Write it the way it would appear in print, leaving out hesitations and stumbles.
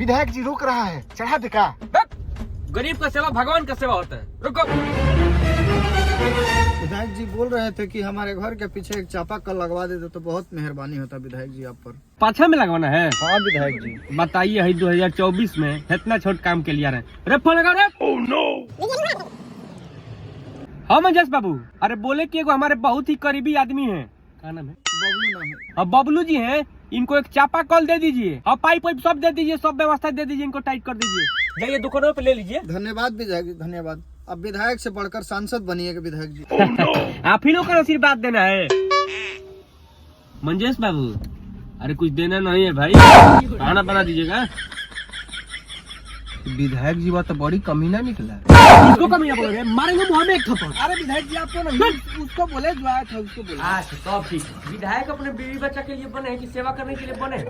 विधायक जी रोक रहा है, चढ़ा दे का? गरीब का सेवा भगवान का सेवा होता है। रुको। विधायक जी बोल रहे थे कि हमारे घर के पीछे एक चापाकल लगवा देते तो बहुत मेहरबानी होता विधायक जी आप पर। पाछा में लगवाना है? हाँ विधायक जी। बताइए है 2024 में इतना छोट काम के लिए आ रहे हैं। रे फोन लगा रे। Oh no. हाँ मंजेश बाबू, अरे बोले कि एगो हमारे बहुत ही करीबी आदमी है, क्या नाम है? बबलू नाम है। अब बबलू जी हैं, इनको एक चापा कल दे दीजिए और पाइप वाइप सब दे दीजिए, सब व्यवस्था दे दीजिए, इनको टाइट कर दीजिए। जाइए दुकानों पे ले लीजिए। धन्यवाद विधायक जी, धन्यवाद। अब विधायक से बढ़कर सांसद बनिएगा विधायक जी। आप ही लोग का आशीर्वाद देना है। मंजेश बाबू, अरे कुछ देना नहीं है भाई, खाना बना दीजिएगा। विधायक जी बात तो बड़ी कमीना निकला। इसको कमीना बोल रहे, मारेंगे मुंह में एक थप्पड़। अरे विधायक जी आपको नहीं, उसको बोले जो आया था उसको बोले। अच्छा सब ठीक। विधायक अपने बीवी बच्चा के लिए बने हैं कि सेवा करने के लिए बने हैं?